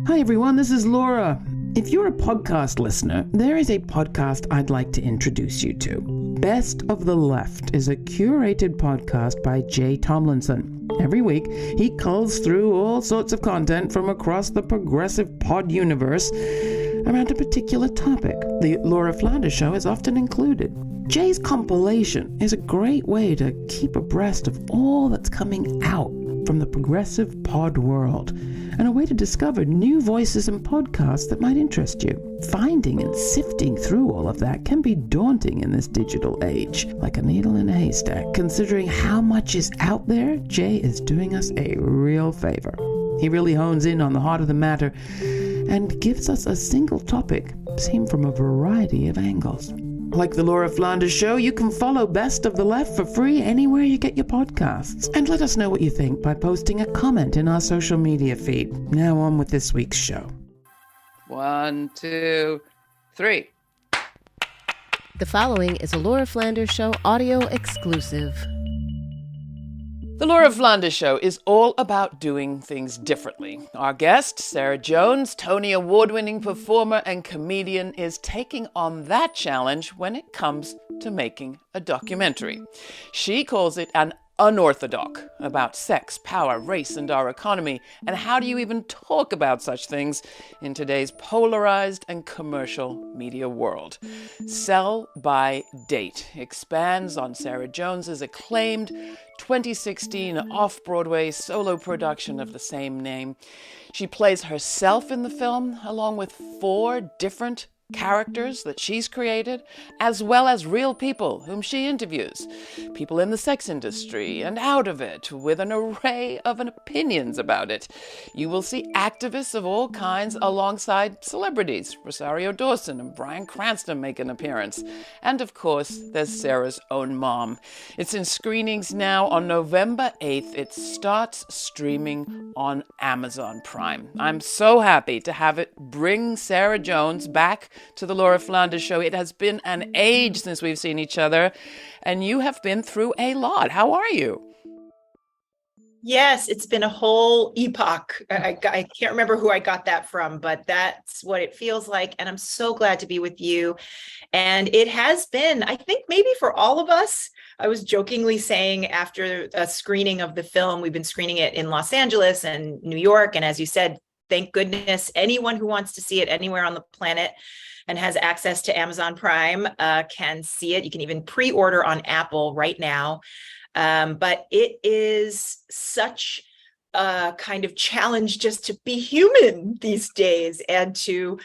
Hi everyone, this is Laura. If you're a podcast listener, there is a podcast I'd like to introduce you to. Best of the Left is a curated podcast by Jay Tomlinson. Every week, he culls through all sorts of content from across the progressive pod universe around a particular topic. The Laura Flanders Show is often included. Jay's compilation is a great way to keep abreast of all that's coming out from the progressive pod world, and a way to discover new voices and podcasts that might interest you. Finding and sifting through all of that can be daunting in this digital age, like a needle in a haystack. Considering how much is out there, Jay is doing us a real favor. He really hones in on the heart of the matter and gives us a single topic seen from a variety of angles. Like the Laura Flanders Show, you can follow Best of the Left for free anywhere you get your podcasts. And let us know what you think by posting a comment in our social media feed. Now on with this week's show. 1, 2, 3. The following is a Laura Flanders Show audio exclusive. The Laura Flanders Show is all about doing things differently. Our guest, Sarah Jones, Tony Award-winning performer and comedian, is taking on that challenge when it comes to making a documentary. She calls it an unorthodox, about sex, power, race, and our economy. And how do you even talk about such things in today's polarized and commercial media world? Sell by Date expands on Sarah Jones's acclaimed 2016 off-Broadway solo production of the same name. She plays herself in the film, along with 4 different characters that she's created, as well as real people whom she interviews, people in the sex industry and out of it, with an array of opinions about it. You will see activists of all kinds alongside celebrities. Rosario Dawson and Bryan Cranston make an appearance. And of course, there's Sarah's own mom. It's in screenings now on November 8th. It starts streaming on Amazon Prime. I'm so happy to have it bring Sarah Jones back to the Laura Flanders Show. It has been an age since we've seen each other, and you have been through a lot. How are you? Yes, it's been a whole epoch. I can't remember who I got that from, but that's what it feels like. And I'm so glad to be with you. And it has been, I think maybe for all of us, I was jokingly saying after a screening of the film, we've been screening it in Los Angeles and New York. And as you said, thank goodness anyone who wants to see it anywhere on the planet and has access to Amazon Prime can see it. You can even pre-order on Apple right now. But it is such a kind of challenge just to be human these days and to,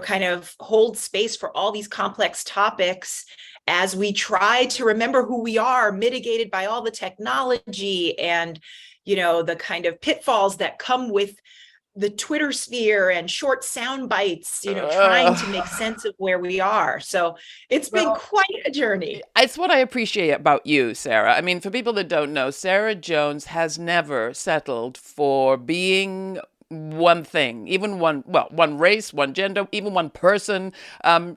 kind of hold space for all these complex topics as we try to remember who we are, mitigated by all the technology and, the kind of pitfalls that come with the Twitter sphere and short sound bites, trying to make sense of where we are. So it's been quite a journey. It's what I appreciate about you, Sarah. I mean, for people that don't know, Sarah Jones has never settled for being one thing, even one race, one gender, even one person.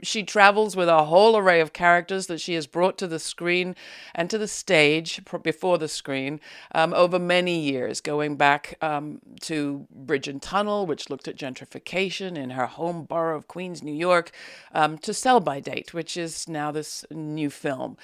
She travels with a whole array of characters that she has brought to the screen and to the stage before the screen over many years, going back to Bridge and Tunnel, which looked at gentrification in her home borough of Queens, New York, to Sell by Date, which is now this new film.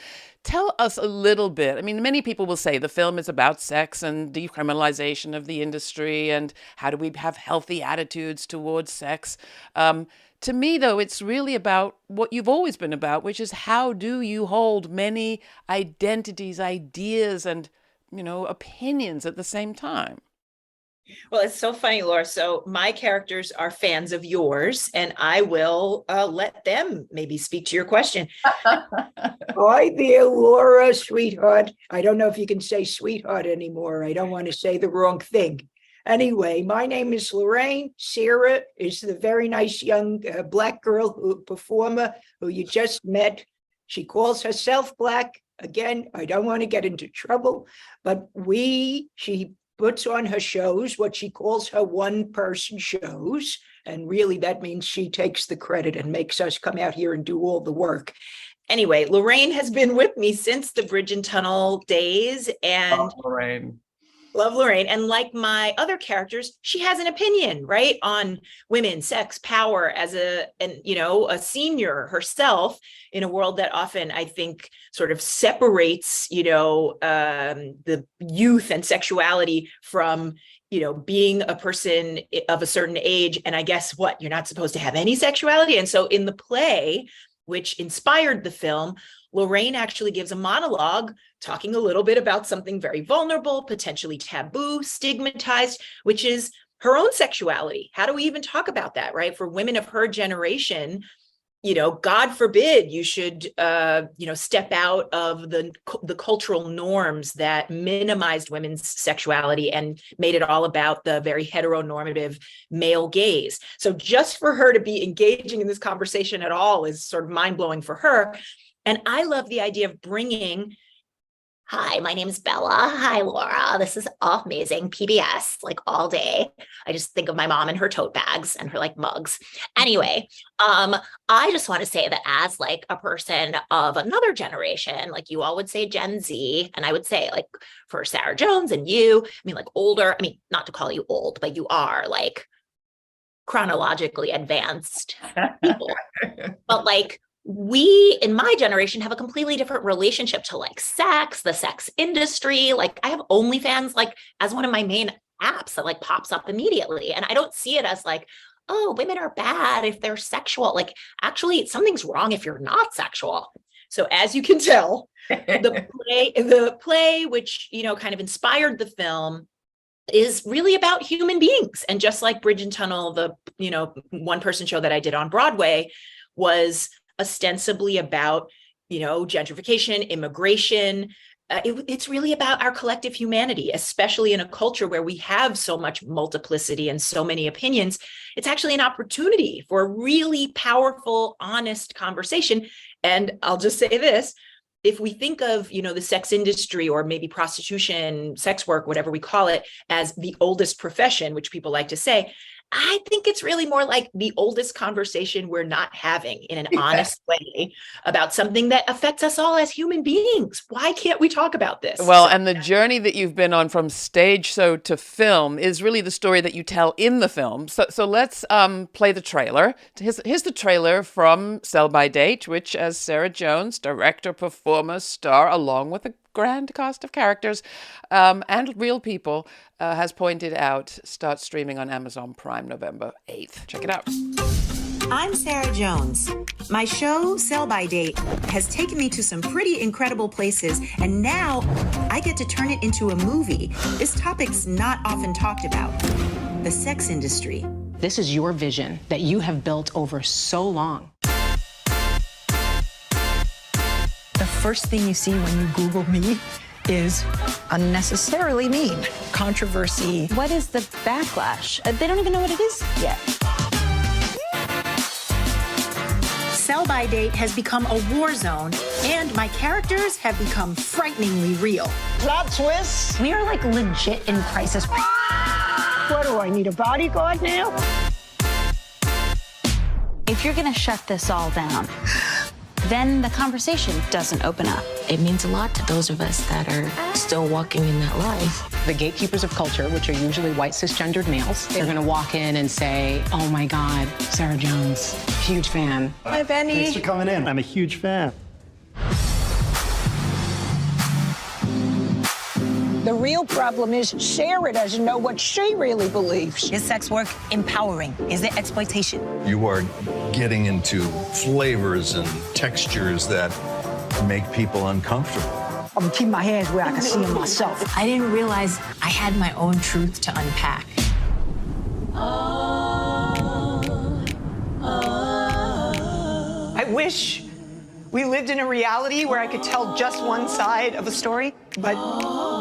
Tell us a little bit. I mean, many people will say the film is about sex and decriminalization of the industry and how do we have healthy attitudes towards sex. To me, though, it's really about what you've always been about, which is how do you hold many identities, ideas, and, opinions at the same time? Well, it's so funny, Laura. So my characters are fans of yours, and I will let them maybe speak to your question. Hi there, Laura, sweetheart. I don't know if you can say sweetheart anymore. I don't want to say the wrong thing. Anyway, my name is Lorraine. Sarah is the very nice young Black girl performer who you just met. She calls herself Black. Again, I don't want to get into trouble, but she puts on her shows, what she calls her one-person shows. And really, that means she takes the credit and makes us come out here and do all the work. Anyway, Lorraine has been with me since the Bridge and Tunnel days. And Lorraine. Love Lorraine. And like my other characters, she has an opinion, right, on women, sex, power as a senior herself in a world that often, I think, sort of separates, the youth and sexuality from, being a person of a certain age. And I guess what, you're not supposed to have any sexuality. And so in the play, which inspired the film, Lorraine actually gives a monologue talking a little bit about something very vulnerable, potentially taboo, stigmatized, which is her own sexuality. How do we even talk about that, right? For women of her generation, God forbid you should, step out of the cultural norms that minimized women's sexuality and made it all about the very heteronormative male gaze. So just for her to be engaging in this conversation at all is sort of mind-blowing for her. And I love the idea of bringing, hi, my name is Bella. Hi, Laura. This is amazing. PBS, like all day. I just think of my mom and her tote bags and her like mugs. Anyway, I just want to say that as like a person of another generation, like you all would say Gen Z, and I would say like for Sarah Jones and you, I mean like older, I mean, not to call you old, but you are like chronologically advanced people. But like, we in my generation have a completely different relationship to like sex, the sex industry. Like I have OnlyFans like as one of my main apps that like pops up immediately. And I don't see it as like, oh, women are bad if they're sexual. Actually, something's wrong if you're not sexual. So as you can tell, the play, which, kind of inspired the film, is really about human beings. And just like Bridge and Tunnel, the, one-person show that I did on Broadway was ostensibly about, gentrification, immigration. It's really about our collective humanity, especially in a culture where we have so much multiplicity and so many opinions. It's actually an opportunity for a really powerful, honest conversation. And I'll just say this, if we think of, the sex industry or maybe prostitution, sex work, whatever we call it, as the oldest profession, which people like to say, I think it's really more like the oldest conversation we're not having in an honest way about something that affects us all as human beings. Why can't we talk about this? Well, and the journey that you've been on from stage show to film is really the story that you tell in the film. So let's play the trailer. Here's the trailer from Sell by Date, which, as Sarah Jones, director, performer, star, along with a grand cast of characters and real people, has pointed out, starts streaming on Amazon Prime November 8th. Check it out. I'm Sarah Jones. My show, Sell by Date, has taken me to some pretty incredible places, and now I get to turn it into a movie. This topic's not often talked about. The sex industry. This is your vision that you have built over so long. The first thing you see when you Google me is unnecessarily mean. Controversy. What is the backlash? They don't even know what it is yet. Sell by Date has become a war zone, and my characters have become frighteningly real. Plot twist. We are like legit in crisis. What do I need, a bodyguard now? If you're gonna shut this all down, then the conversation doesn't open up. It means a lot to those of us that are still walking in that life. The gatekeepers of culture, which are usually white cisgendered males, they're going to walk in and say, oh my God, Sarah Jones, huge fan. Hi, Benny. Thanks for coming in. I'm a huge fan. The real problem is Sarah doesn't know what she really believes. Is sex work empowering? Is it exploitation? You are getting into flavors and textures that make people uncomfortable. I'm gonna keep my hands where I can see them myself. I didn't realize I had my own truth to unpack. I wish we lived in a reality where I could tell just one side of a story, but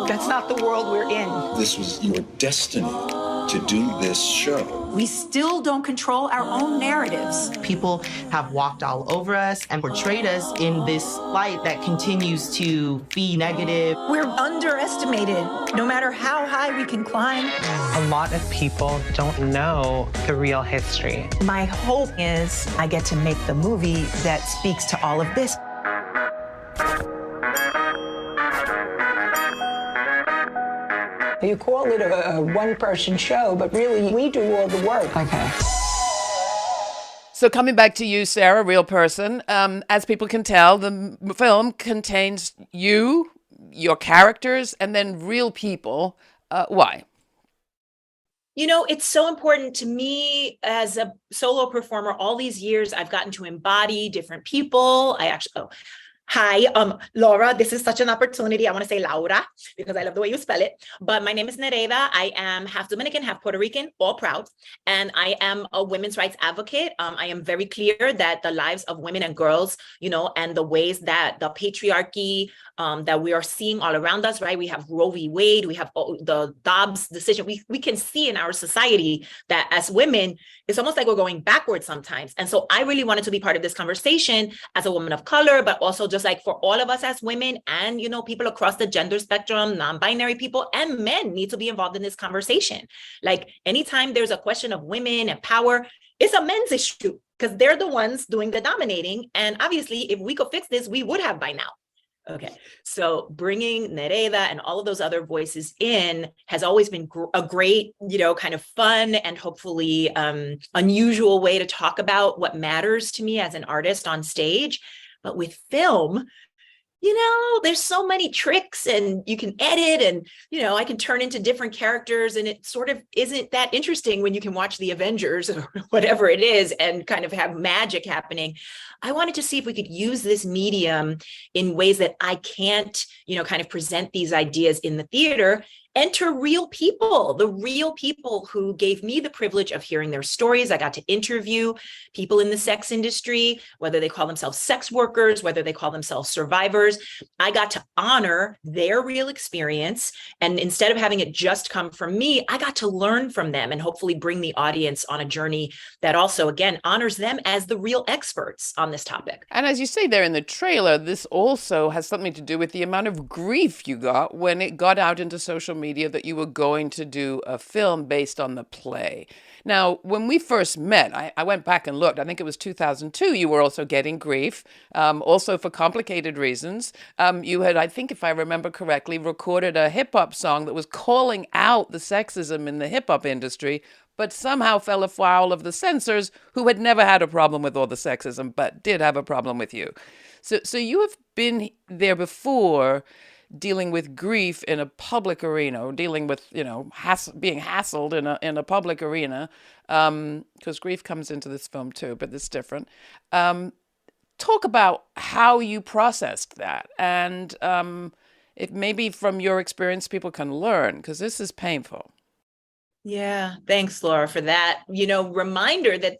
that's not the world we're in. This was your destiny to do this show. We still don't control our own narratives. People have walked all over us and portrayed us in this light that continues to be negative. We're underestimated, no matter how high we can climb. A lot of people don't know the real history. My hope is I get to make the movie that speaks to all of this. You call it a one-person show, but really we do all the work. Okay. So coming back to you, Sarah, real person, as people can tell, the film contains you, your characters, and then real people. Why? You know, it's so important to me as a solo performer. All these years, I've gotten to embody different people. Hi, Laura, this is such an opportunity. I want to say Laura because I love the way you spell it. But my name is Nereida. I am half Dominican, half Puerto Rican, all proud. And I am a women's rights advocate. I am very clear that the lives of women and girls, and the ways that the patriarchy that we are seeing all around us, right? We have Roe v. Wade, we have the Dobbs decision. We can see in our society that as women, it's almost like we're going backwards sometimes. And so I really wanted to be part of this conversation as a woman of color, but also just like for all of us as women and, people across the gender spectrum, non-binary people and men need to be involved in this conversation. Like anytime there's a question of women and power, it's a men's issue because they're the ones doing the dominating. And obviously, if we could fix this, we would have by now. Okay, so bringing Nereida and all of those other voices in has always been a great, kind of fun and hopefully unusual way to talk about what matters to me as an artist on stage. But with film, there's so many tricks and you can edit and, I can turn into different characters and it sort of isn't that interesting when you can watch the Avengers or whatever it is and kind of have magic happening. I wanted to see if we could use this medium in ways that I can't, kind of present these ideas in the theater. Enter real people, the real people who gave me the privilege of hearing their stories. I got to interview people in the sex industry, whether they call themselves sex workers, whether they call themselves survivors. I got to honor their real experience. And instead of having it just come from me, I got to learn from them and hopefully bring the audience on a journey that also, again, honors them as the real experts on this topic. And as you say there in the trailer, this also has something to do with the amount of grief you got when it got out into social media that you were going to do a film based on the play. Now, when we first met, I went back and looked. I think it was 2002. You were also getting grief, also for complicated reasons. You had, I think if I remember correctly, recorded a hip-hop song that was calling out the sexism in the hip-hop industry, but somehow fell afoul of the censors who had never had a problem with all the sexism, but did have a problem with you. So you have been there before, dealing with grief in a public arena, or dealing with, being hassled in a public arena, because grief comes into this film too, but it's different. Talk about how you processed that, and if maybe from your experience people can learn, because this is painful. Yeah, thanks, Laura, for that, reminder that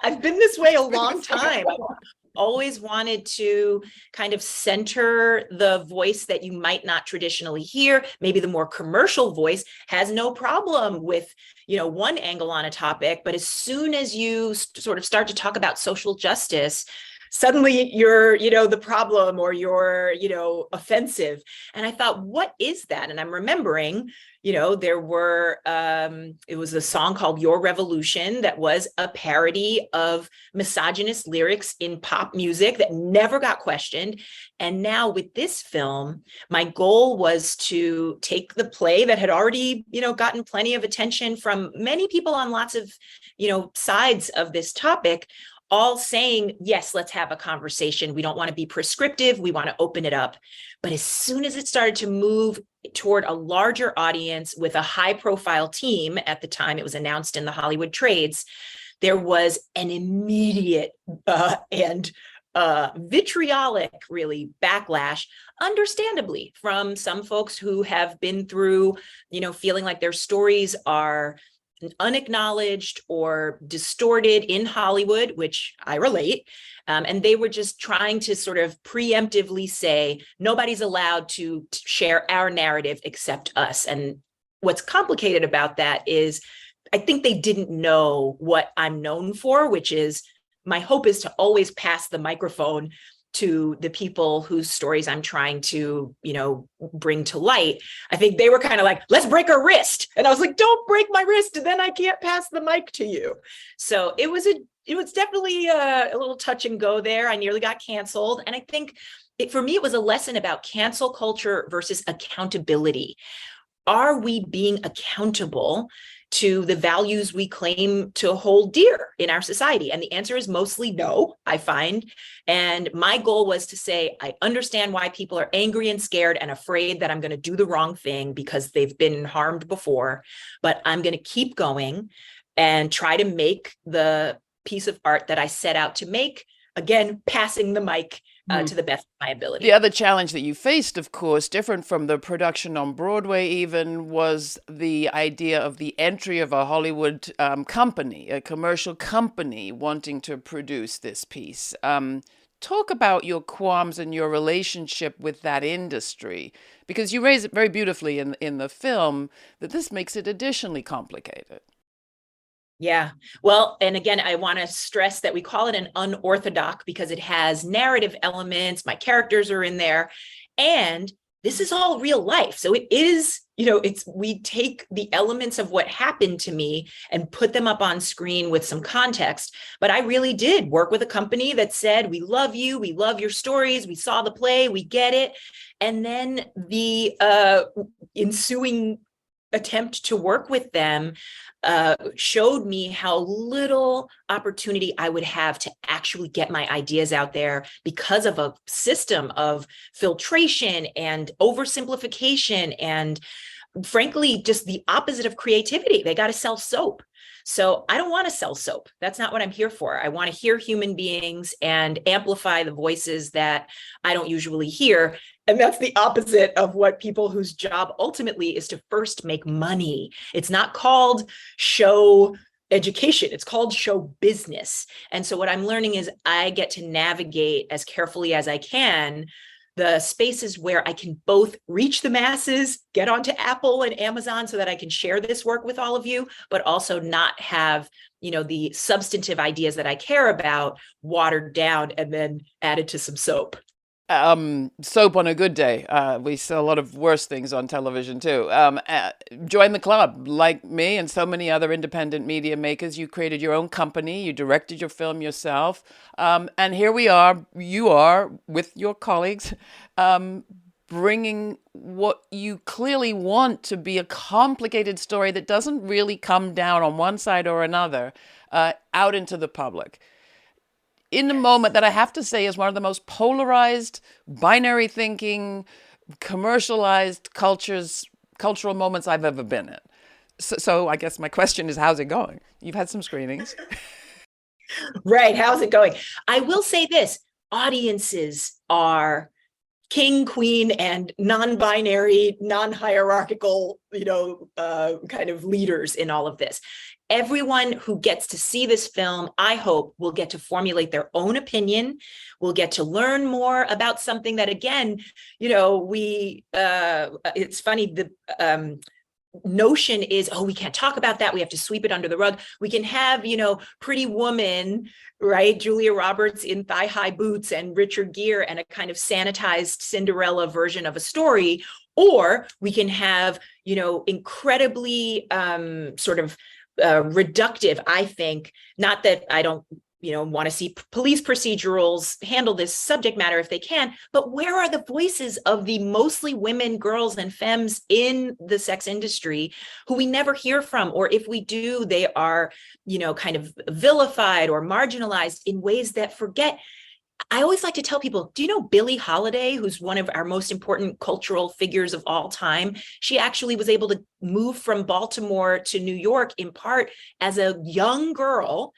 I've been this way a long time. Always wanted to kind of center the voice that you might not traditionally hear. Maybe the more commercial voice has no problem with, one angle on a topic, but as soon as you sort of start to talk about social justice, suddenly you're, the problem or you're, offensive. And I thought, what is that? And I'm remembering, there were, it was a song called Your Revolution that was a parody of misogynist lyrics in pop music that never got questioned. And now with this film, my goal was to take the play that had already, gotten plenty of attention from many people on lots of, sides of this topic, all saying, yes, let's have a conversation. We don't want to be prescriptive. We want to open it up. But as soon as it started to move toward a larger audience with a high profile team, at the time it was announced in the Hollywood trades, there was an immediate and vitriolic, really, backlash, understandably, from some folks who have been through, feeling like their stories are unacknowledged or distorted in Hollywood, which I relate. And they were just trying to sort of preemptively say, nobody's allowed to share our narrative except us. And what's complicated about that is I think they didn't know what I'm known for, which is my hope is to always pass the microphone to the people whose stories I'm trying to, bring to light. I think they were kind of like, let's break her wrist. And I was like, don't break my wrist. And then I can't pass the mic to you. So it was definitely a little touch and go there. I nearly got canceled. And I think for me, it was a lesson about cancel culture versus accountability. are we being accountable to the values we claim to hold dear in our society? And the answer is mostly no, I find. And my goal was to say, I understand why people are angry and scared and afraid that I'm going to do the wrong thing because they've been harmed before, but I'm going to keep going and try to make the piece of art that I set out to make, again, passing the mic to the best of my ability. The other challenge that you faced, of course, different from the production on Broadway even, was the idea of the entry of a Hollywood company, a commercial company wanting to produce this piece. Talk about your qualms and your relationship with that industry, because you raise it very beautifully in the film that this makes it additionally complicated. Yeah. Well, and again, I want to stress that we call it an unorthodox because it has narrative elements. My characters are in there, and this is all real life. So it is, we take the elements of what happened to me and put them up on screen with some context. But I really did work with a company that said, we love you. We love your stories. We saw the play. We get it. And then the ensuing attempt to work with them showed me how little opportunity I would have to actually get my ideas out there because of a system of filtration and oversimplification and, frankly, just the opposite of creativity. They got to sell soap. So I don't want to sell soap. That's not what I'm here for. I want to hear human beings and amplify the voices that I don't usually hear. And that's the opposite of what people whose job ultimately is to first make money. It's not called show education. It's called show business. And so what I'm learning is I get to navigate as carefully as I can the spaces where I can both reach the masses, get onto Apple and Amazon so that I can share this work with all of you, but also not have, the substantive ideas that I care about watered down and then added to some soap. Soap on a good day. We saw a lot of worse things on television too. Join the club. Like me and so many other independent media makers, you created your own company, you directed your film yourself, and here you are with your colleagues, bringing what you clearly want to be a complicated story that doesn't really come down on one side or another, out into the public. In a moment that I have to say is one of the most polarized, binary thinking, commercialized cultural moments I've ever been in. So I guess my question is, how's it going? You've had some screenings. Right. How's it going? I will say this, audiences are king, queen, and non-binary, non-hierarchical, kind of leaders in all of this. Everyone who gets to see this film, I hope, will get to formulate their own opinion, will get to learn more about something that, again, it's funny, the notion is, we can't talk about that. We have to sweep it under the rug. We can have, Pretty Woman, right? Julia Roberts in thigh-high boots and Richard Gere and a kind of sanitized Cinderella version of a story. Or we can have, incredibly sort of reductive, I think, not that I don't, want to see police procedurals handle this subject matter if they can, but where are the voices of the mostly women, girls, and femmes in the sex industry who we never hear from? Or if we do, they are, kind of vilified or marginalized in ways that forget. I always like to tell people, do you know Billie Holiday, who's one of our most important cultural figures of all time? She actually was able to move from Baltimore to New York in part as a young girl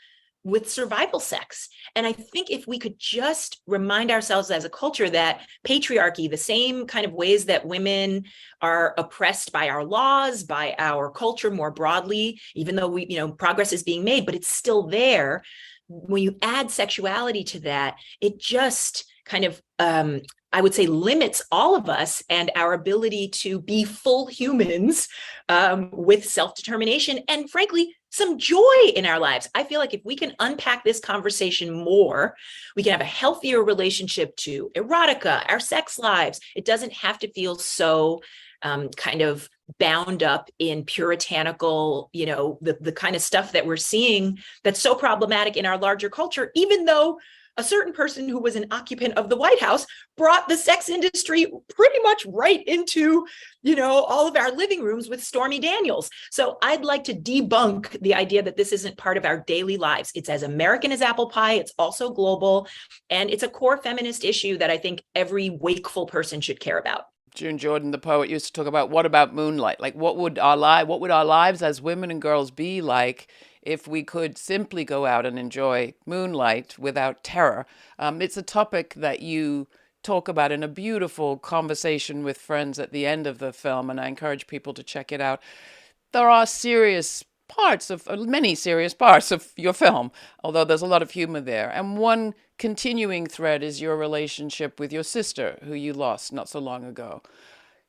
with survival sex. And I think if we could just remind ourselves as a culture that patriarchy, the same kind of ways that women are oppressed by our laws, by our culture more broadly, even though progress is being made, but it's still there. When you add sexuality to that, it just kind of, I would say, limits all of us and our ability to be full humans with self-determination and, frankly, some joy in our lives. I feel like if we can unpack this conversation more, we can have a healthier relationship to erotica, our sex lives. It doesn't have to feel so kind of bound up in puritanical, the kind of stuff that we're seeing that's so problematic in our larger culture, even though a certain person who was an occupant of the White House brought the sex industry pretty much right into, all of our living rooms with Stormy Daniels. So I'd like to debunk the idea that this isn't part of our daily lives. It's as American as apple pie. It's also global. And it's a core feminist issue that I think every wakeful person should care about. June Jordan, the poet, used to talk about, what about moonlight? Like, what would our lives as women and girls be like if we could simply go out and enjoy moonlight without terror? It's a topic that you talk about in a beautiful conversation with friends at the end of the film, and I encourage people to check it out. There are many serious parts of your film, although there's a lot of humor there. And one continuing thread is your relationship with your sister, who you lost not so long ago.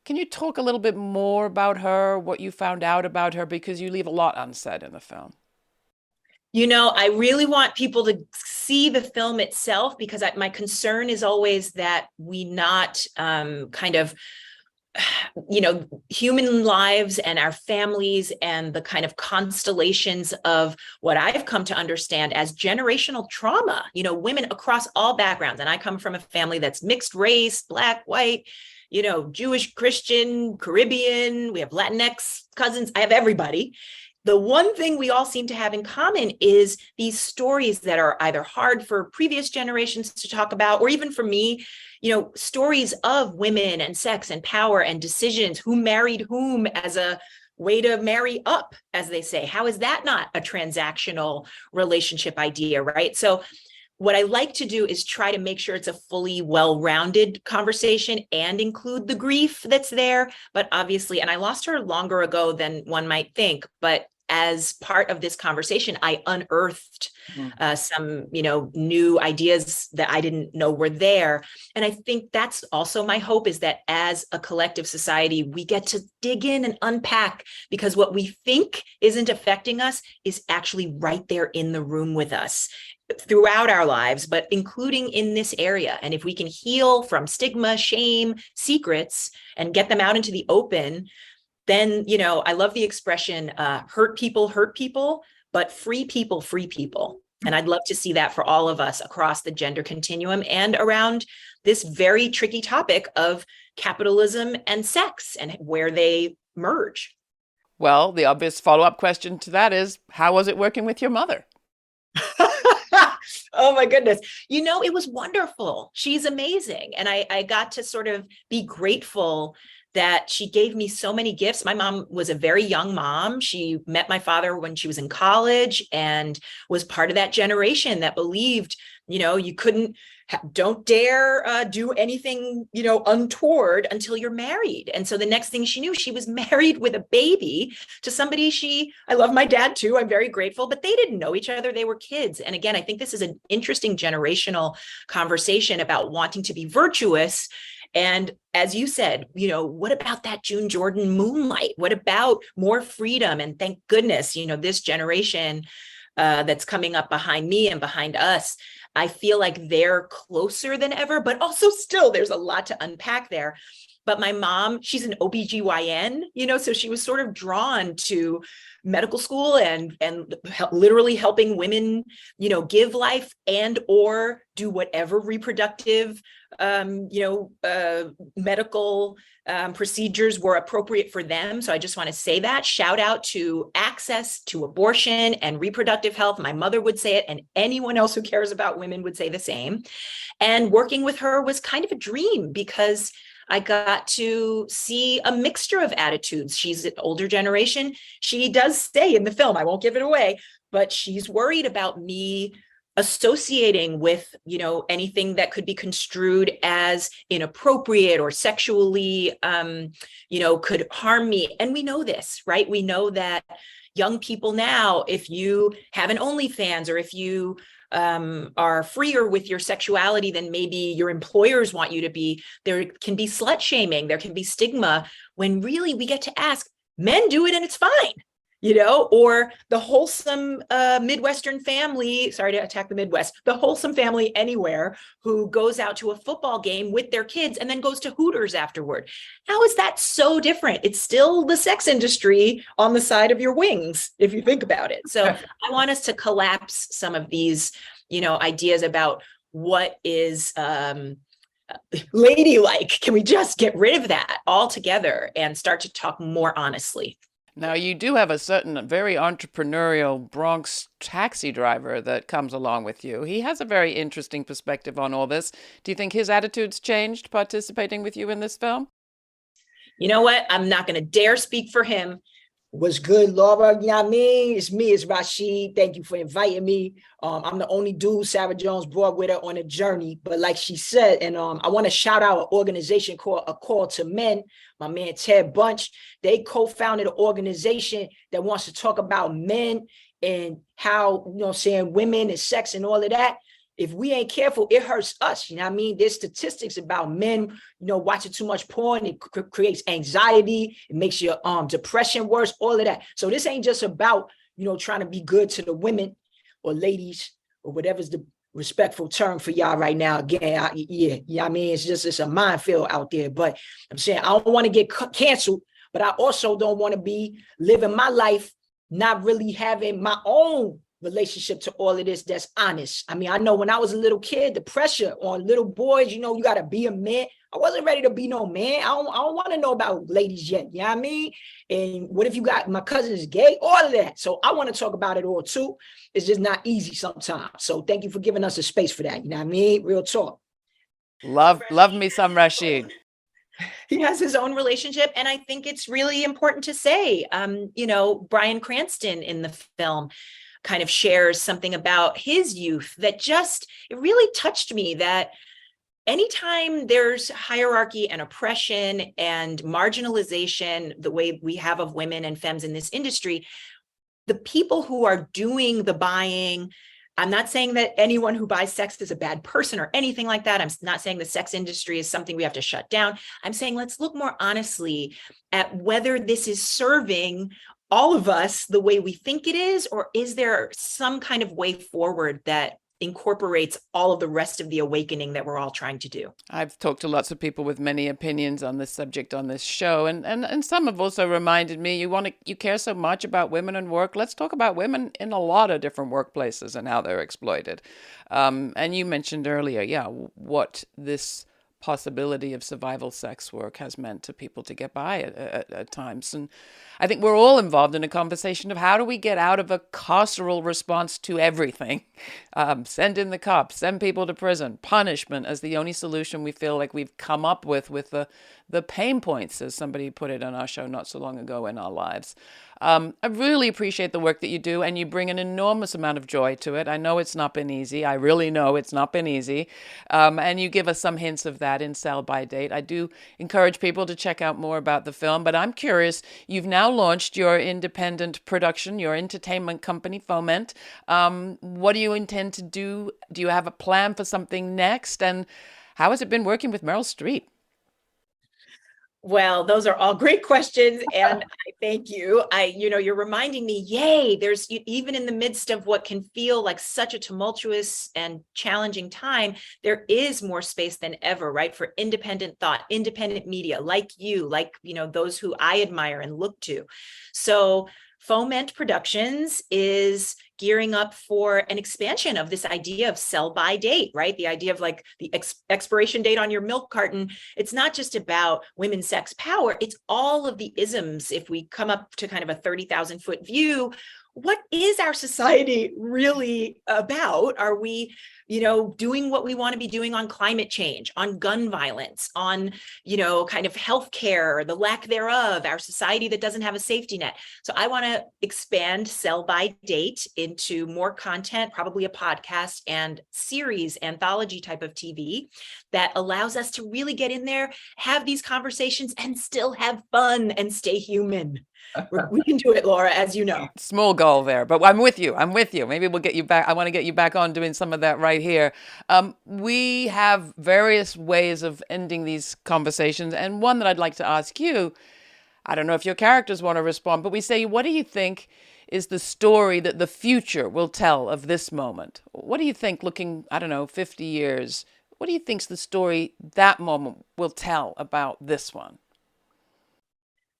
Can you talk a little bit more about her, what you found out about her, because you leave a lot unsaid in the film? I really want people to see the film itself, because my concern is always that we not human lives and our families and the kind of constellations of what I've come to understand as generational trauma, women across all backgrounds. And I come from a family that's mixed race, Black, white, Jewish, Christian, Caribbean. We have Latinx cousins. I have everybody. The one thing we all seem to have in common is these stories that are either hard for previous generations to talk about, or even for me, stories of women and sex and power and decisions, who married whom as a way to marry up, as they say. How is that not a transactional relationship idea, right? So what I like to do is try to make sure it's a fully well-rounded conversation and include the grief that's there. But obviously, and I lost her longer ago than one might think, but as part of this conversation, I unearthed some, new ideas that I didn't know were there. And I think that's also my hope, is that as a collective society, we get to dig in and unpack, because what we think isn't affecting us is actually right there in the room with us throughout our lives, but including in this area. And if we can heal from stigma, shame, secrets, and get them out into the open, then, I love the expression, hurt people, but free people. And I'd love to see that for all of us across the gender continuum and around this very tricky topic of capitalism and sex and where they merge. Well, the obvious follow-up question to that is, how was it working with your mother? Oh my goodness. It was wonderful. She's amazing. And I got to sort of be grateful that she gave me so many gifts. My mom was a very young mom. She met my father when she was in college and was part of that generation that believed, you don't dare do anything, untoward until you're married. And so the next thing she knew, she was married with a baby to somebody I love my dad too. I'm very grateful, but they didn't know each other. They were kids. And again, I think this is an interesting generational conversation about wanting to be virtuous. And as you said, what about that June Jordan moonlight? What about more freedom? And thank goodness, this generation that's coming up behind me and behind us, I feel like they're closer than ever, but also still there's a lot to unpack there. But my mom, she's an OBGYN, so she was sort of drawn to medical school and literally helping women, give life and or do whatever reproductive, medical procedures were appropriate for them. So I just want to say that. Shout out to access to abortion and reproductive health. My mother would say it, and anyone else who cares about women would say the same. And working with her was kind of a dream, because I got to see a mixture of attitudes. She's an older generation. She does say in the film, I won't give it away, but she's worried about me associating with, anything that could be construed as inappropriate or sexually, could harm me. And we know this, right? We know that young people now, if you have an OnlyFans, or if you are freer with your sexuality than maybe your employers want you to be, there can be slut shaming, there can be stigma, when really we get to ask, men do it and it's fine. Or the wholesome Midwestern family, sorry to attack the Midwest, the wholesome family anywhere who goes out to a football game with their kids and then goes to Hooters afterward. How is that so different? It's still the sex industry on the side of your wings, if you think about it. So I want us to collapse some of these, ideas about what is ladylike. Can we just get rid of that altogether and start to talk more honestly? Now, you do have a certain very entrepreneurial Bronx taxi driver that comes along with you. He has a very interesting perspective on all this. Do you think his attitude's changed participating with you in this film? You know what? I'm not going to dare speak for him. What's good, Laura? You know what I mean? It's me, it's Rashid. Thank you for inviting me. I'm the only dude Sarah Jones brought with her on a journey. But like she said, and I want to shout out an organization called A Call to Men. My man Ted Bunch, they co-founded an organization that wants to talk about men and how, you know what I'm saying, women and sex and all of that. If we ain't careful, it hurts us. You know what I mean? There's statistics about men, you know, watching too much porn. It creates anxiety. It makes your depression worse, all of that. So this ain't just about, you know, trying to be good to the women or ladies or whatever's the respectful term for y'all right now. Again, I mean, it's a minefield out there. But I'm saying I don't want to get canceled, but I also don't want to be living my life not really having my own relationship to all of this that's honest. I mean, I know when I was a little kid, the pressure on little boys, you know, you got to be a man. I wasn't ready to be no man. I don't want to know about ladies yet. You know what I mean? And what if you got my cousin is gay? All of that. So I want to talk about it all too. It's just not easy sometimes. So thank you for giving us a space for that. You know what I mean? Real talk. Love me some Rashid. He has his own relationship. And I think it's really important to say, you know, Bryan Cranston in the film kind of shares something about his youth that just, it really touched me, that anytime there's hierarchy and oppression and marginalization, the way we have of women and femmes in this industry, the people who are doing the buying, I'm not saying that anyone who buys sex is a bad person or anything like that. I'm not saying the sex industry is something we have to shut down. I'm saying let's look more honestly at whether this is serving all of us the way we think it is, or is there some kind of way forward that incorporates all of the rest of the awakening that we're all trying to do? I've talked to lots of people with many opinions on this subject on this show, and some have also reminded me, you care so much about women in work. Let's talk about women in a lot of different workplaces and how they're exploited. And you mentioned earlier, what this possibility of survival sex work has meant to people to get by at times. And I think we're all involved in a conversation of how do we get out of a carceral response to everything? Send in the cops, send people to prison, punishment as the only solution we feel like we've come up with the pain points, as somebody put it on our show not so long ago, in our lives. I really appreciate the work that you do, and you bring an enormous amount of joy to it. I know it's not been easy. I really know it's not been easy. And you give us some hints of that in Sell by Date. I do encourage people to check out more about the film, but I'm curious, you've now launched your independent production, your entertainment company, Foment. What do you intend to do? Do you have a plan for something next? And how has it been working with Meryl Streep? Well, those are all great questions. And I thank you. You're reminding me, there's, even in the midst of what can feel like such a tumultuous and challenging time, there is more space than ever, right? For independent thought, independent media, like you, those who I admire and look to. So Foment Productions is gearing up for an expansion of this idea of sell by date, right? The idea of like the expiration date on your milk carton. It's not just about women's sex power. It's all of the isms. If we come up to kind of a 30,000 foot view, what is our society really about? Are we, doing what we want to be doing on climate change, on gun violence, on, kind of healthcare, the lack thereof, our society that doesn't have a safety net? So I want to expand Sell by Date into more content, probably a podcast and series, anthology type of TV that allows us to really get in there, have these conversations, and still have fun and stay human. We can do it, Laura, as you know. Small goal there, but I'm with you. Maybe we'll get you back. I want to get you back on doing some of that right here. We have various ways of ending these conversations, and one that I'd like to ask you, I don't know if your characters want to respond, but we say, what do you think is the story that the future will tell of this moment? What do you think, looking, 50 years, what do you think's the story that moment will tell about this one?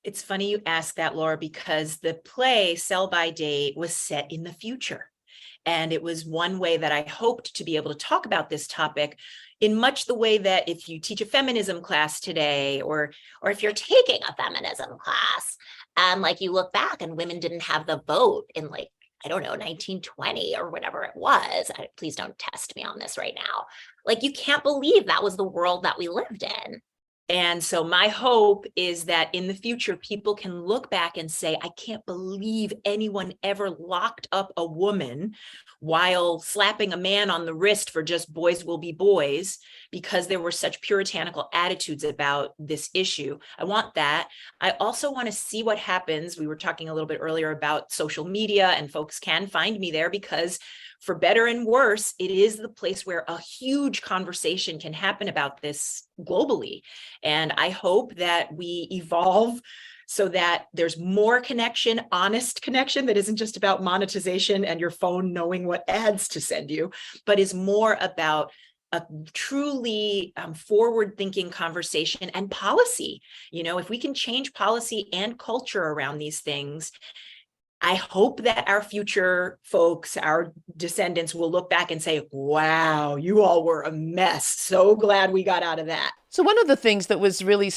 It's funny you ask that, Laura, because the play Sell by Date was set in the future. And it was one way that I hoped to be able to talk about this topic in much the way that if you teach a feminism class today, or if you're taking a feminism class, and like you look back and women didn't have the vote in like, I don't know, 1920 or whatever it was. Please don't test me on this right now. Like, you can't believe that was the world that we lived in. And so my hope is that in the future, people can look back and say, I can't believe anyone ever locked up a woman while slapping a man on the wrist for just boys will be boys, because there were such puritanical attitudes about this issue. I want that. I also want to see what happens. We were talking a little bit earlier about social media, and folks can find me there because, for better and worse, it is the place where a huge conversation can happen about this globally. And I hope that we evolve so that there's more connection, honest connection that isn't just about monetization and your phone knowing what ads to send you, but is more about a truly forward-thinking conversation and policy. You know, if we can change policy and culture around these things, I hope that our future folks, our descendants, will look back and say, wow, you all were a mess. So glad we got out of that. So one of the things that was really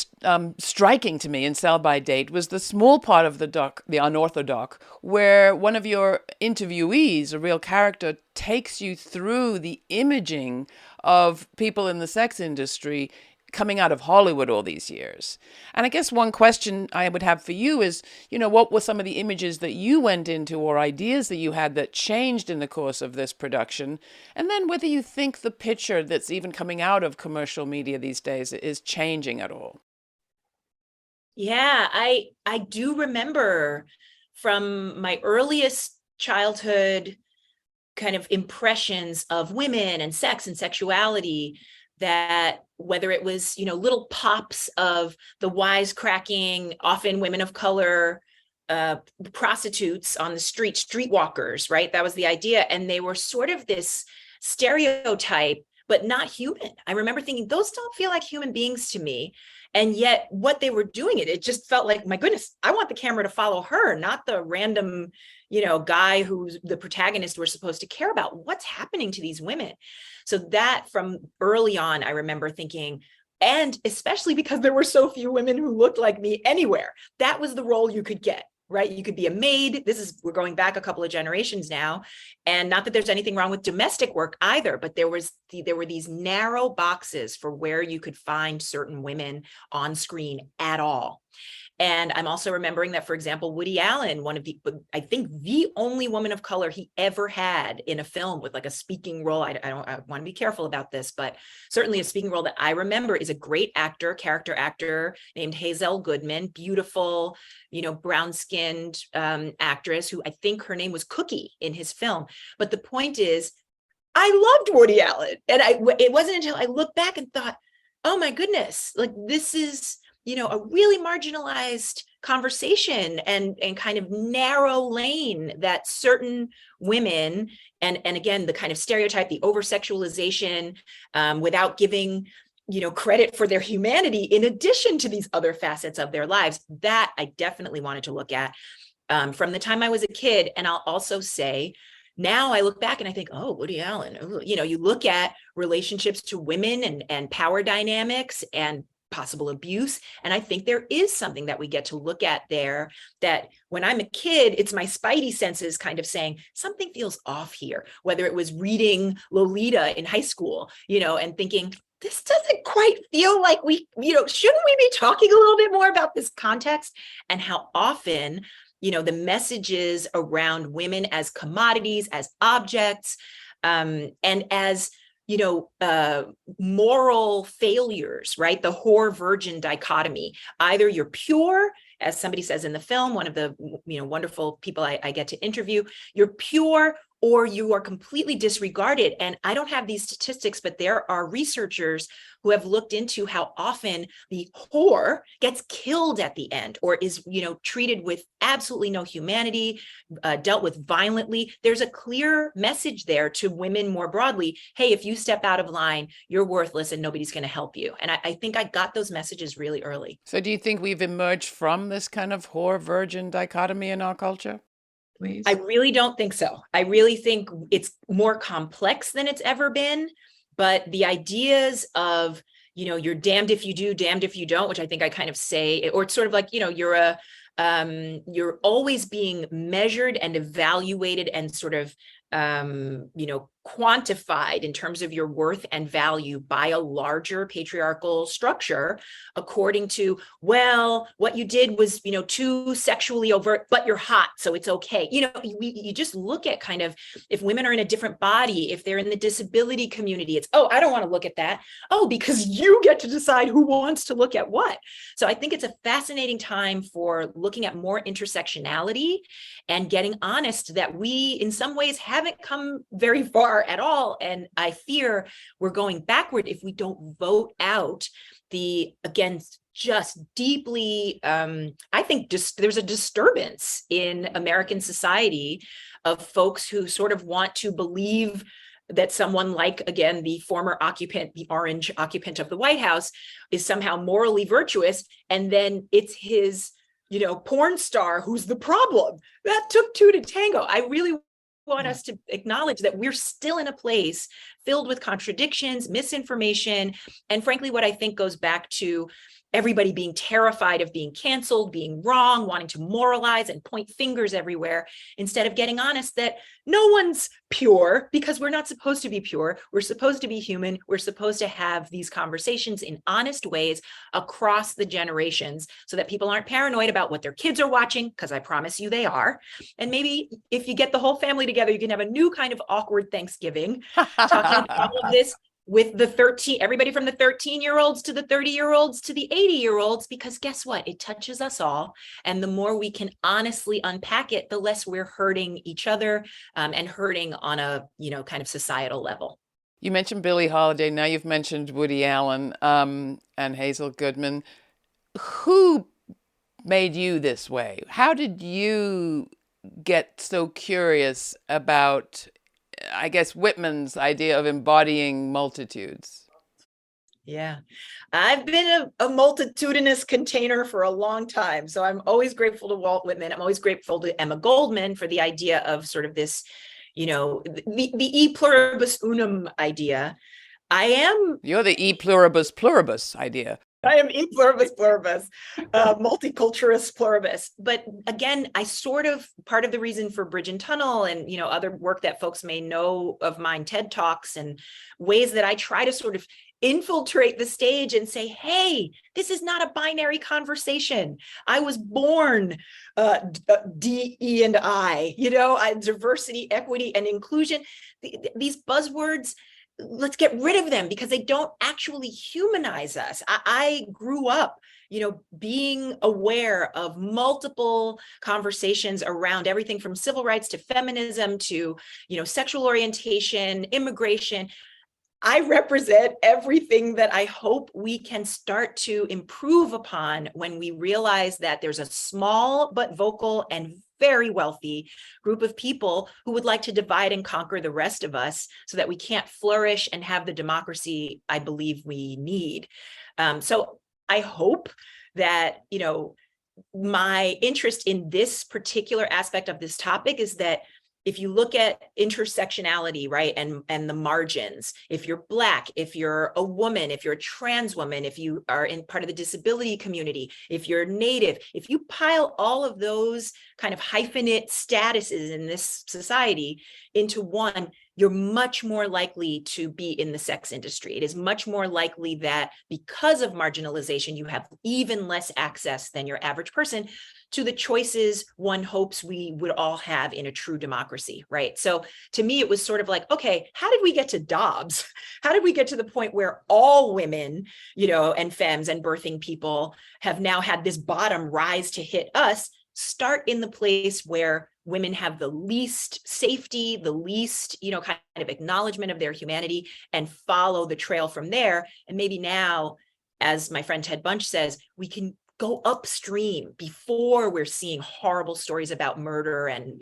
striking to me in Sell by Date was the small part of the doc, the unorthodox, where one of your interviewees, a real character, takes you through the imaging of people in the sex industry coming out of Hollywood all these years. And I guess one question I would have for you is, you know, what were some of the images that you went into or ideas that you had that changed in the course of this production? And then whether you think the picture that's even coming out of commercial media these days is changing at all. Yeah, I do remember from my earliest childhood kind of impressions of women and sex and sexuality, that whether it was, you know, little pops of the wisecracking, often women of color, prostitutes on the street, streetwalkers, right? That was the idea. And they were sort of this stereotype, but not human. I remember thinking, those don't feel like human beings to me. And yet what they were doing, it just felt like, my goodness, I want the camera to follow her, not the random, you know, guy who's the protagonist we're supposed to care about. What's happening to these women? So that from early on, I remember thinking, and especially because there were so few women who looked like me anywhere, that was the role you could get, right? You could be a maid. We're going back a couple of generations now. And not that there's anything wrong with domestic work either, but there were these narrow boxes for where you could find certain women on screen at all. And I'm also remembering that, for example, Woody Allen, I think the only woman of color he ever had in a film with like a speaking role. I want to be careful about this, but certainly a speaking role that I remember is a great actor, character actor named Hazel Goodman, beautiful, you know, brown-skinned actress who I think her name was Cookie in his film. But the point is, I loved Woody Allen. And it wasn't until I looked back and thought, oh my goodness, like this is, you know, a really marginalized conversation and kind of narrow lane that certain women, and again, the kind of stereotype, the over-sexualization, without giving, you know, credit for their humanity in addition to these other facets of their lives, that I definitely wanted to look at from the time I was a kid. And I'll also say, now I look back and I think, oh, Woody Allen, you know, you look at relationships to women and power dynamics and possible abuse. And I think there is something that we get to look at there that when I'm a kid, it's my spidey senses kind of saying something feels off here, whether it was reading Lolita in high school, you know, and thinking, this doesn't quite feel like we, you know, shouldn't we be talking a little bit more about this context? And how often, you know, the messages around women as commodities, as objects, and as, you know, moral failures, right? The whore virgin dichotomy. Either you're pure, as somebody says in the film, one of the, you know, wonderful people I get to interview, you're pure, or you are completely disregarded. And I don't have these statistics, but there are researchers who have looked into how often the whore gets killed at the end, or is, you know, treated with absolutely no humanity, dealt with violently. There's a clear message there to women more broadly. Hey, if you step out of line, you're worthless and nobody's going to help you. And I think I got those messages really early. So do you think we've emerged from this kind of whore virgin dichotomy in our culture? pathways? I really don't think so. I really think it's more complex than it's ever been. But the ideas of, you're damned if you do, damned if you don't, which I think I kind of say, or it's sort of like, you're always being measured and evaluated and sort of, quantified in terms of your worth and value by a larger patriarchal structure, according to, well, what you did was, too sexually overt, but you're hot, so it's okay. You just look at kind of, if women are in a different body, if they're in the disability community, it's, oh, I don't want to look at that. Oh, because you get to decide who wants to look at what. So I think it's a fascinating time for looking at more intersectionality and getting honest that we, in some ways, haven't come very far at all. And I fear we're going backward if we don't vote out the, again, just deeply, I think there's a disturbance in American society of folks who sort of want to believe that someone like, again, the former occupant, the orange occupant of the White House, is somehow morally virtuous. And then it's his, porn star who's the problem. That took two to tango. I really want us to acknowledge that we're still in a place filled with contradictions, misinformation, and frankly, what I think goes back to everybody being terrified of being canceled, being wrong, wanting to moralize and point fingers everywhere, instead of getting honest that no one's pure, because we're not supposed to be pure. We're supposed to be human. We're supposed to have these conversations in honest ways across the generations so that people aren't paranoid about what their kids are watching, because I promise you they are. And maybe if you get the whole family together, you can have a new kind of awkward Thanksgiving, talking about all of this with everybody from the 13-year-olds to the 30-year-olds to the 80-year-olds, because guess what? It touches us all. And the more we can honestly unpack it, the less we're hurting each other and hurting on a, kind of societal level. You mentioned Billie Holiday. Now you've mentioned Woody Allen and Hazel Goodman. Who made you this way? How did you get so curious about, I guess, Whitman's idea of embodying multitudes? Yeah, I've been a multitudinous container for a long time. So I'm always grateful to Walt Whitman. I'm always grateful to Emma Goldman for the idea of sort of this, the e pluribus unum idea. You're the e pluribus pluribus idea. I am e pluribus pluribus, multiculturalist pluribus. But again, part of the reason for Bridge and Tunnel and, other work that folks may know of mine, TED Talks, and ways that I try to sort of infiltrate the stage and say, hey, this is not a binary conversation. I was born D, E, and I, diversity, equity, and inclusion. These buzzwords, let's get rid of them because they don't actually humanize us. I grew up, being aware of multiple conversations around everything from civil rights to feminism to, sexual orientation, immigration. I represent everything that I hope we can start to improve upon when we realize that there's a small but vocal and very wealthy group of people who would like to divide and conquer the rest of us so that we can't flourish and have the democracy I believe we need. So I hope that, my interest in this particular aspect of this topic is that if you look at intersectionality, right, and the margins, if you're Black, if you're a woman, if you're a trans woman, if you are in part of the disability community, if you're Native, if you pile all of those kind of hyphenate statuses in this society into one, you're much more likely to be in the sex industry. It is much more likely that because of marginalization, you have even less access than your average person to the choices one hopes we would all have in a true democracy, right? So to me, it was sort of like, okay, how did we get to Dobbs? How did we get to the point where all women, and femmes and birthing people have now had this bottom rise to hit us? Start in the place where women have the least safety, the least, kind of acknowledgement of their humanity, and follow the trail from there. And maybe now, as my friend Ted Bunch says, we can go upstream before we're seeing horrible stories about murder and,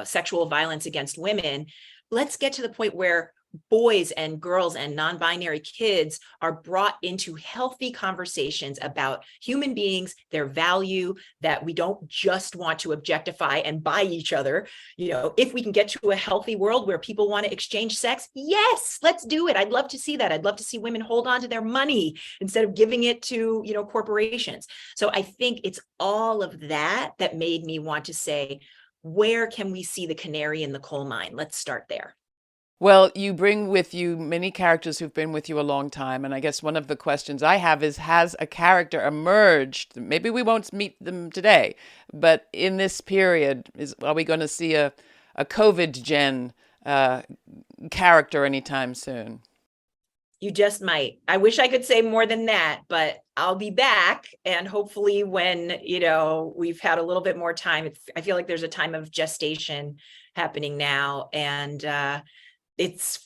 sexual violence against women. Let's get to the point where boys and girls and non-binary kids are brought into healthy conversations about human beings, their value, that we don't just want to objectify and buy each other. If we can get to a healthy world where people want to exchange sex, yes, let's do it. I'd love to see that. I'd love to see women hold on to their money instead of giving it to, corporations. So I think it's all of that that made me want to say, where can we see the canary in the coal mine? Let's start there. Well, you bring with you many characters who've been with you a long time. And I guess one of the questions I have is, has a character emerged? Maybe we won't meet them today, but in this period, are we going to see a COVID gen character anytime soon? You just might. I wish I could say more than that, but I'll be back. And hopefully when, we've had a little bit more time, I feel like there's a time of gestation happening now. And it's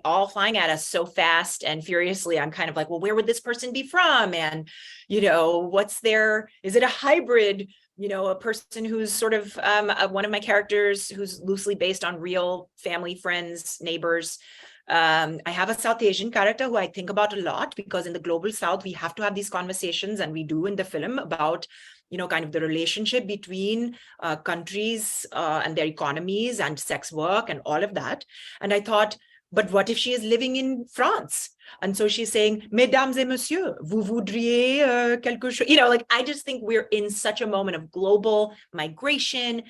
all flying at us so fast and furiously. I'm kind of like, well, where would this person be from? And, is it a hybrid? A person who's sort of one of my characters who's loosely based on real family, friends, neighbors. I have a South Asian character who I think about a lot, because in the global South, we have to have these conversations, and we do in the film, about kind of the relationship between countries and their economies and sex work and all of that. And I thought, but what if she is living in France? And so she's saying, Mesdames et Messieurs, vous voudriez quelque chose? I just think we're in such a moment of global migration,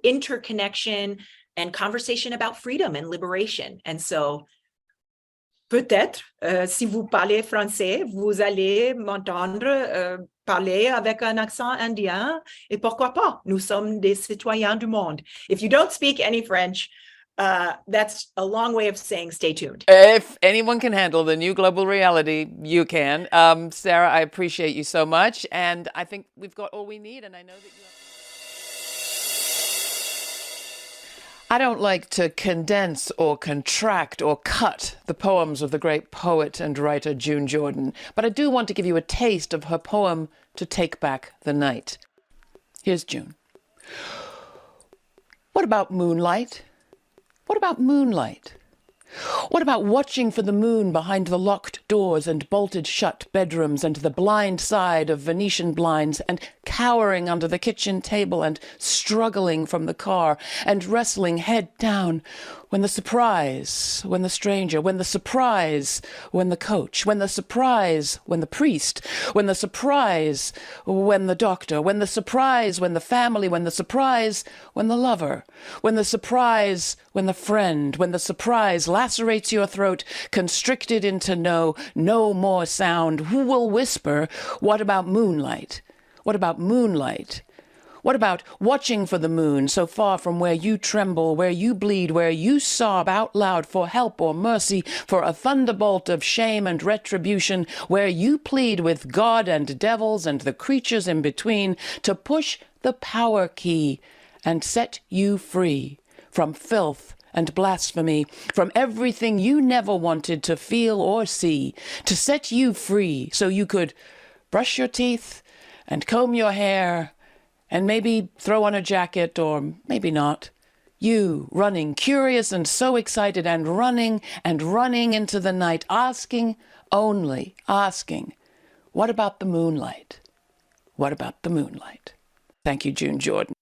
interconnection, and conversation about freedom and liberation. And so, peut-être, si vous parlez français, vous allez m'entendre parler avec un accent indien, et pourquoi pas? Nous sommes des citoyens du monde. If you don't speak any French, that's a long way of saying stay tuned. If anyone can handle the new global reality, you can. Sarah, I appreciate you so much, and I think we've got all we need, and I know that you have... I don't like to condense or contract or cut the poems of the great poet and writer June Jordan, but I do want to give you a taste of her poem To Take Back the Night. Here's June. What about moonlight? What about moonlight? What about watching for the moon behind the locked doors and bolted shut bedrooms and the blind side of Venetian blinds, and cowering under the kitchen table and struggling from the car and wrestling head down when the surprise, when the stranger, when the surprise, when the coach, when the surprise, when the priest, when the surprise, when the doctor, when the surprise, when the family, when the surprise, when the lover, when the surprise, when the friend, when the surprise lacerates your throat, constricted into no more sound. Who will whisper, what about moonlight? What about moonlight? What about watching for the moon so far from where you tremble, where you bleed, where you sob out loud for help or mercy, for a thunderbolt of shame and retribution, where you plead with God and devils and the creatures in between to push the power key and set you free from filth and blasphemy, from everything you never wanted to feel or see, to set you free so you could brush your teeth and comb your hair and maybe throw on a jacket, or maybe not. You running, curious and so excited, and running into the night, only asking, what about the moonlight? What about the moonlight? Thank you, June Jordan.